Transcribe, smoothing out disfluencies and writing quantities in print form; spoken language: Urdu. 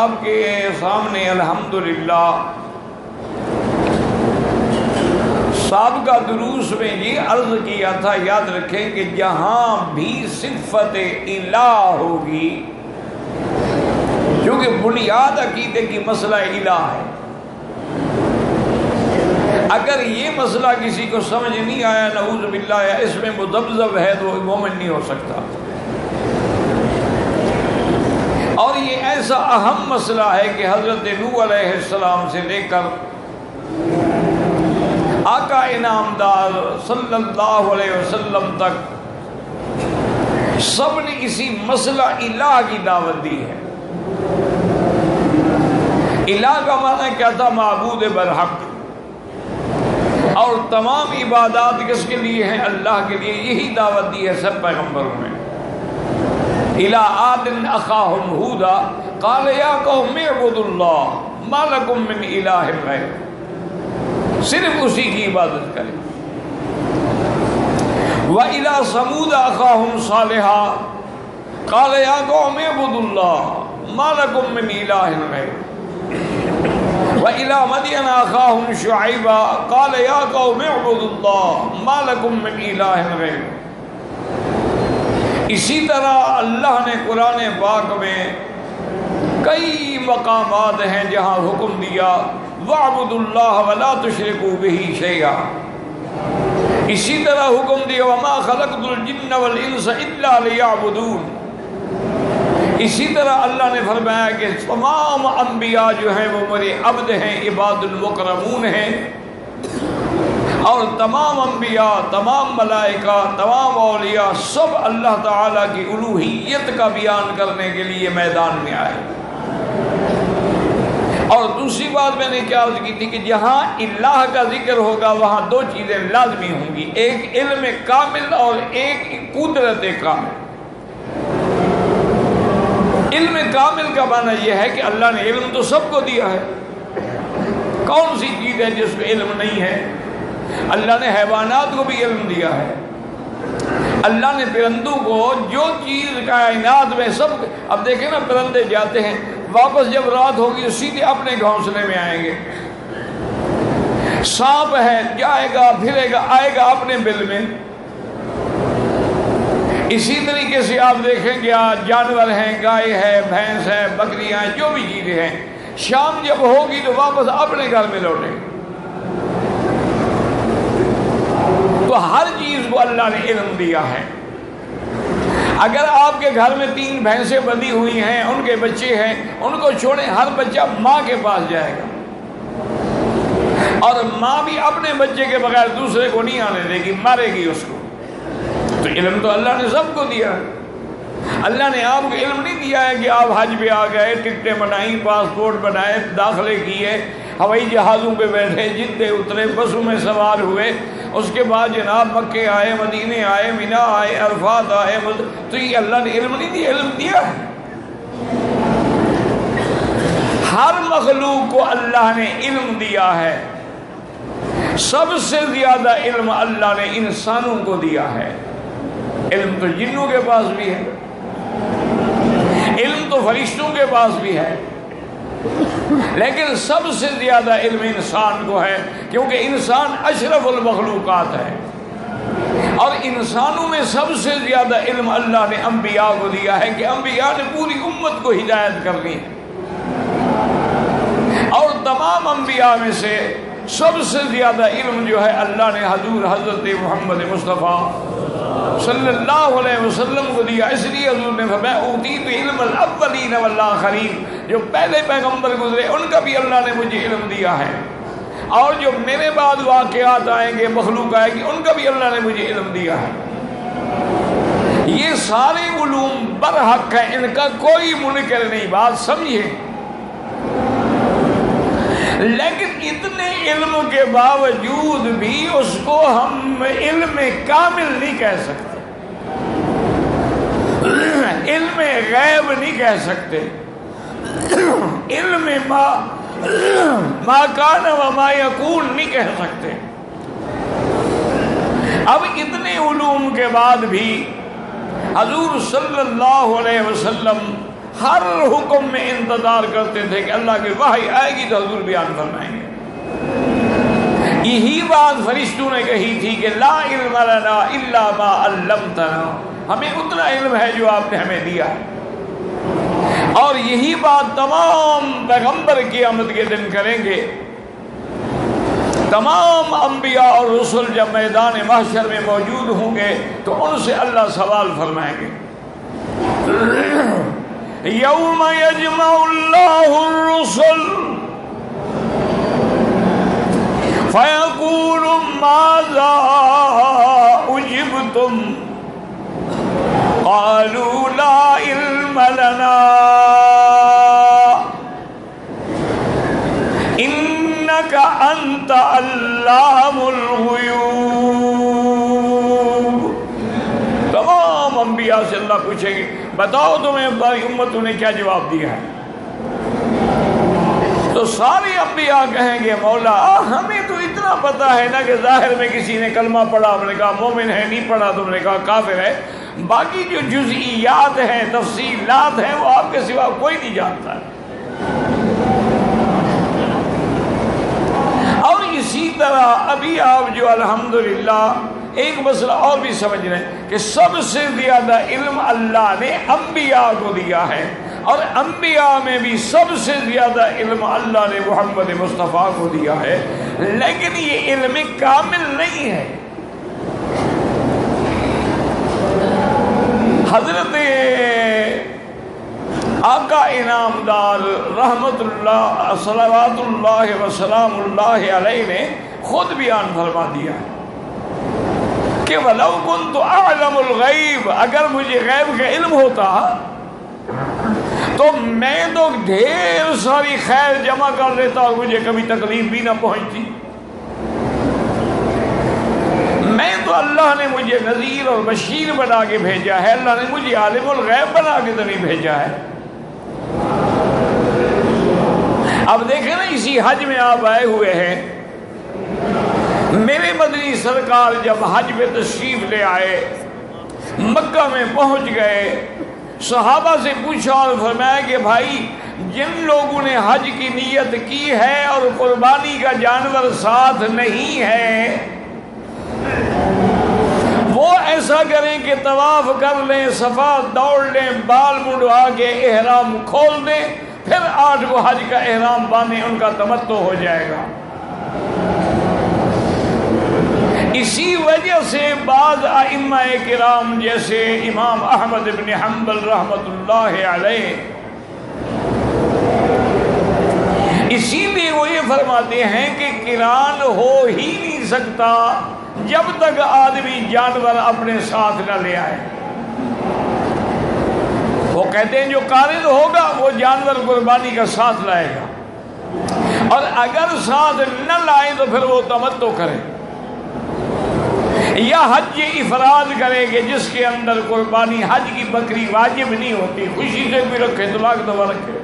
آپ کے سامنے الحمدللہ سابقہ دروس میں یہ عرض کیا تھا، یاد رکھیں کہ جہاں بھی صفت الہ ہوگی، کیونکہ بنیاد عقیدے کی مسئلہ الہ ہے، اگر یہ مسئلہ کسی کو سمجھ نہیں آیا نعوذ باللہ یا اس میں مذبذب ہے تو وہ مومن نہیں ہو سکتا۔ اور یہ ایسا اہم مسئلہ ہے کہ حضرت نوح علیہ السلام سے لے کر آقا انعامدار صلی اللہ علیہ وسلم تک سب نے اسی مسئلہ الہ کی دعوت دی ہے۔ الہ کا معنی کیا تھا؟ معبود برحق، اور تمام عبادات کس کے لیے ہیں؟ اللہ کے لیے۔ یہی دعوت دی ہے سب پیغمبروں نے۔ الى عاد اخاهم هودا قال یا قوم اعبدوا اللہ ما لکم من الہ غیر، صرف اسی کی عبادت کریں۔ وَإِلَىٰ ثَمُودَ أَخَاهُمْ صَالِحًا قَالَ يَا قَوْمِ اعْبُدُوا اللَّهَ مَا لَكُم مِّنْ إِلَٰهٍ غَيْرُهُ وَإِلَىٰ مَدْيَنَ أَخَاهُمْ شُعَيْبًا قَالَ يَا قَوْمِ اعْبُدُوا اللَّهَ مَا لَكُم مِّنْ إِلَٰهٍ غَيْرُهُ۔ اسی طرح اللہ نے قرآن پاک میں کئی مقامات ہیں جہاں حکم دیا وَاعْبُدُوا اللَّهَ وَلَا تُشْرِكُوا بِهِ شَيْئًا، اسی طرح حکم دیا وَمَا خَلَقْتُ الْجِنَّ وَالْإِنسَ إِلَّا لِيَعْبُدُونَ، اسی طرح اللہ نے فرمایا کہ تمام انبیاء جو ہیں وہ میرے عبد ہیں، عباد المکرمون ہیں، اور تمام انبیاء، تمام ملائکہ، تمام اولیاء سب اللہ تعالیٰ کی الوہیت کا بیان کرنے کے لیے میدان میں آئے۔ اور دوسری بات میں نے کیا عرض کی تھی کہ جہاں الہ کا ذکر ہوگا وہاں دو چیزیں لازمی ہوں گی، ایک علم کامل اور ایک قدرت کامل۔ علم کامل کا معنی یہ ہے کہ اللہ نے علم تو سب کو دیا ہے، کون سی چیز ہے جس کو علم نہیں ہے؟ اللہ نے حیوانات کو بھی علم دیا ہے، اللہ نے پرندوں کو جو چیز کائنات میں سب، اب دیکھیں نا پرندے جاتے ہیں واپس جب رات ہوگی سیدھے اپنے گھونسلے میں آئیں گے، سانپ ہے جائے گا پھرے گا آئے گا اپنے بل میں، اسی طریقے سے آپ دیکھیں گے جانور ہیں، گائے ہے، بھینس ہے، بکریاں ہیں، جو بھی چیزیں ہیں شام جب ہوگی تو واپس اپنے گھر میں لوٹیں گے۔ تو ہر چیز کو اللہ نے علم دیا ہے۔ اگر آپ کے گھر میں 3 بھینسیں بندھی ہوئی ہیں، ان کے بچے ہیں، ان کو چھوڑیں، ہر بچہ ماں کے پاس جائے گا، اور ماں بھی اپنے بچے کے بغیر دوسرے کو نہیں آنے دے گی، مارے گی اس کو۔ تو علم تو اللہ نے سب کو دیا ہے۔ اللہ نے آپ کو علم نہیں دیا ہے کہ آپ حج پہ آ گئے، ٹکٹیں بنائیں، پاسپورٹ بنائے، داخلے کیے، ہوائی جہازوں پہ بیٹھے، جدے اترے، بسوں میں سوار ہوئے، اس کے بعد جناب مکے آئے، مدینے آئے، مینا آئے، عرفات آئے، تو یہ اللہ نے علم نہیں دیا، علم دیا ہے۔ ہر مخلوق کو اللہ نے علم دیا ہے، سب سے زیادہ علم اللہ نے انسانوں کو دیا ہے۔ علم تو جنوں کے پاس بھی ہے، علم تو فرشتوں کے پاس بھی ہے، لیکن سب سے زیادہ علم انسان کو ہے، کیونکہ انسان اشرف المخلوقات ہے، اور انسانوں میں سب سے زیادہ علم اللہ نے انبیاء کو دیا ہے کہ انبیاء نے پوری امت کو ہدایت کرنی ہے، اور تمام انبیاء میں سے سب سے زیادہ علم جو ہے اللہ نے حضور حضرت محمد مصطفیٰ صلی اللہ علیہ وسلم کو دیا۔ اس لیے حضور نے فرمایا اوتیت علم الاولین والآخرین، جو پہلے پیغمبر گزرے ان کا بھی اللہ نے مجھے علم دیا ہے، اور جو میرے بعد واقعات آئیں گے، مخلوق آئے گی، ان کا بھی اللہ نے مجھے علم دیا ہے۔ یہ سارے علوم برحق ہیں، ان کا کوئی منکر نہیں، بات سمجھے۔ لیکن اتنے علم کے باوجود بھی اس کو ہم علم کامل نہیں کہہ سکتے، علم غیب نہیں کہہ سکتے، علم ما کان و ما یکون نہیں کہہ سکتے۔ اب اتنے علوم کے بعد بھی حضور صلی اللہ علیہ وسلم ہر حکم میں انتظار کرتے تھے کہ اللہ کی وحی آئے گی تو حضور بیان فرمائیں گے۔ یہی بات فرشتوں نے کہی تھی کہ لا علم لنا الا ما علمتنا، ہمیں اتنا علم ہے جو آپ نے ہمیں دیا ہے۔ اور یہی بات تمام پیغمبر قیامت کے دن کریں گے۔ تمام انبیاء اور رسل جب میدان محشر میں موجود ہوں گے تو ان سے اللہ سوال فرمائیں گے۔ یوم یجمع اللہ الرسل فیقول ماذا اجبتم قالوا لا علم لنا انک انت علام الغیوب۔ تمام انبیاء سے اللہ پوچھیں گے بتاؤ تمہیں بھائی امتوں نے کیا جواب دیا ہے؟ تو سارے انبیاء کہیں گے مولا ہمیں تو اتنا پتا ہے نا کہ ظاہر میں کسی نے کلمہ پڑھا، ہم نے کہا مومن ہے، نہیں پڑھا تم نے کہا کافر ہے، باقی جو جزئیات ہیں تفصیلات ہیں وہ آپ کے سوا کوئی نہیں جانتا ہے۔ اور اسی طرح ابھی آپ جو الحمدللہ ایک مسئلہ اور بھی سمجھ رہے ہیں کہ سب سے زیادہ علم اللہ نے انبیاء کو دیا ہے، اور انبیاء میں بھی سب سے زیادہ علم اللہ نے محمد مصطفیٰ کو دیا ہے، لیکن یہ علم کامل نہیں ہے۔ حضرت آقا انعامدار رحمت اللہ صلوات اللہ وسلام اللہ علیہ نے خود بیان فرما دیا ہے کہ وَلَوْ كُنْتُ أَعْلَمُ الْغَيْبَ، اگر مجھے غیب کا علم ہوتا تو میں تو ڈھیر ساری خیر جمع کر لیتا اور مجھے کبھی تکلیف بھی نہ پہنچتی۔ میں تو اللہ نے مجھے نذیر اور بشیر بنا کے بھیجا ہے، اللہ نے مجھے عالم الغیب بنا کے تو نہیں بھیجا ہے۔ اب دیکھیں نا اسی حج میں آپ آئے ہوئے ہیں، میرے مدنی سرکار جب حج پہ تشریف لے آئے، مکہ میں پہنچ گئے، صحابہ سے پوچھا اور فرمایا کہ بھائی جن لوگوں نے حج کی نیت کی ہے اور قربانی کا جانور ساتھ نہیں ہے وہ ایسا کریں کہ طواف کر لیں، صفا دوڑ لیں، بال منڈوا کے احرام کھول دیں، پھر 8 کو حج کا احرام باندھیں، ان کا تمتع ہو جائے گا۔ اسی وجہ سے بعض ائمہ کرام جیسے امام احمد بن حنبل رحمت اللہ علیہ، اسی لیے وہ یہ فرماتے ہیں کہ قران ہو ہی نہیں سکتا جب تک آدمی جانور اپنے ساتھ نہ لے آئے۔ وہ کہتے ہیں جو قارن ہوگا وہ جانور قربانی کا ساتھ لائے گا، اور اگر ساتھ نہ لائے تو پھر وہ تمتع کرے یا حج افراد کرے گے جس کے اندر قربانی حج کی بکری واجب نہیں ہوتی، خوشی سے بھی رکھے تو لاکھ دفعہ رکھے۔